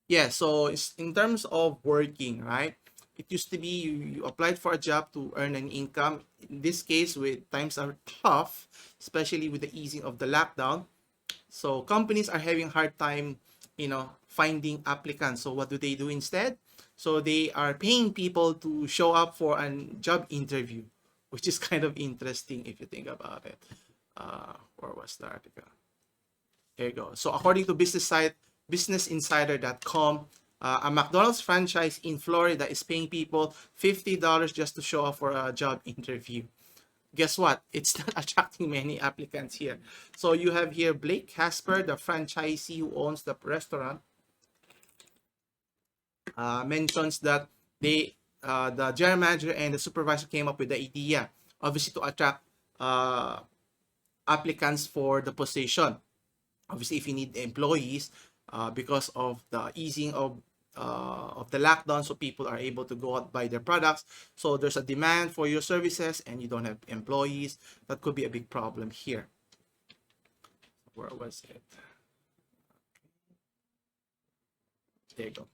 Yeah, so it's in terms of working, right? It used to be you applied for a job to earn an income. In this case, with times are tough, especially with the easing of the lockdown. So companies are having a hard time, finding applicants. So what do they do instead? So they are paying people to show up for a job interview, which is kind of interesting if you think about it. Where was the article? There you go. So according to business site businessinsider.com, a McDonald's franchise in Florida is paying people $50 just to show up for a job interview. Guess what? It's not attracting many applicants here. So you have here Blake Casper, the franchisee who owns the restaurant, mentions that the general manager and the supervisor came up with the idea, obviously to attract uh, applicants for the position. Obviously, if you need employees, because of the easing of the lockdown, so people are able to go out buy their products. So there's a demand for your services, and you don't have employees. That could be a big problem here. Where was it? There you go.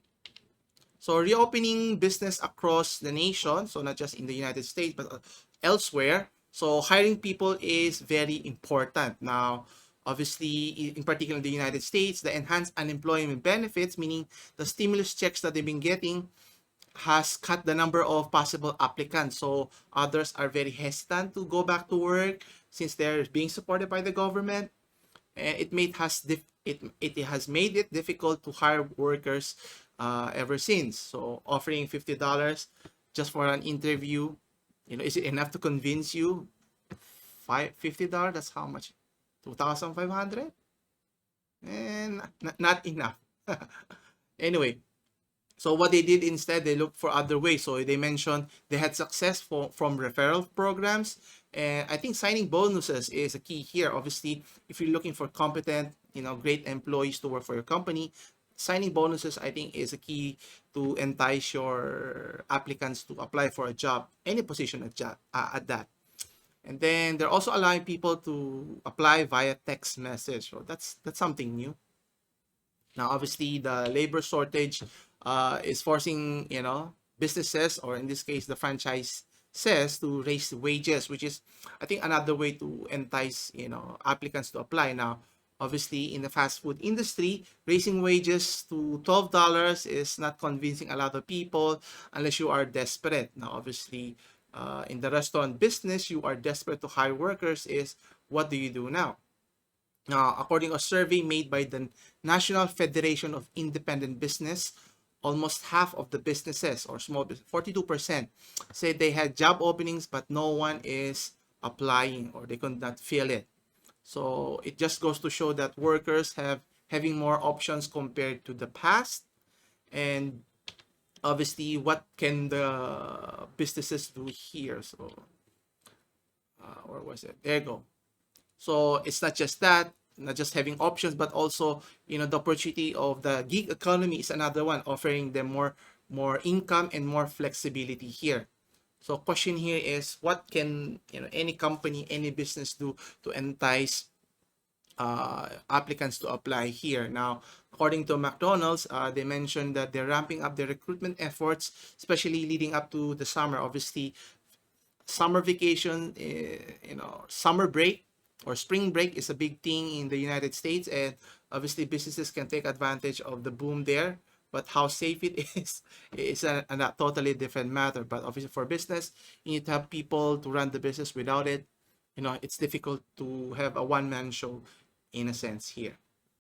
So reopening business across the nation, so not just in the United States, but elsewhere. So hiring people is very important. Now, obviously, in particular in the United States, the enhanced unemployment benefits, meaning the stimulus checks that they've been getting, has cut the number of possible applicants. So others are very hesitant to go back to work since they're being supported by the government. And it has made it difficult to hire workers ever since. So offering $50 just for an interview, is it enough to convince you? $50, that's how much? 2,500? And not enough. Anyway, so what they did instead, they looked for other ways. So they mentioned they had success from referral programs. And I think signing bonuses is a key here. Obviously, if you're looking for competent, great employees to work for your company, signing bonuses, I think, is a key to entice your applicants to apply for a job, any position at that. And then they're also allowing people to apply via text message. So that's something new. Now, obviously, the labor shortage is forcing, businesses, or in this case, the franchise says, to raise wages, which is, I think, another way to entice, applicants to apply. Now, obviously, in the fast food industry, raising wages to $12 is not convincing a lot of people unless you are desperate. Now, obviously, in the restaurant business, you are desperate to hire workers. Is what do you do now? According to a survey made by the National Federation of Independent Business, almost half of the businesses, or small business, 42%, said they had job openings, but no one is applying, or they could not fill it. So it just goes to show that workers having more options compared to the past. And obviously, what can the businesses do here? So where was it? There you go. So it's not just that, not just having options, but also, the opportunity of the gig economy is another one, offering them more income and more flexibility here. So question here is, what can, any company, any business do to entice applicants to apply here? Now, according to McDonald's, they mentioned that they're ramping up their recruitment efforts, especially leading up to the summer. Obviously, summer vacation, summer break or spring break is a big thing in the United States, and obviously businesses can take advantage of the boom there. But how safe it is a totally different matter. But obviously, for business, you need to have people to run the business. Without it, it's difficult to have a one-man show, in a sense, here.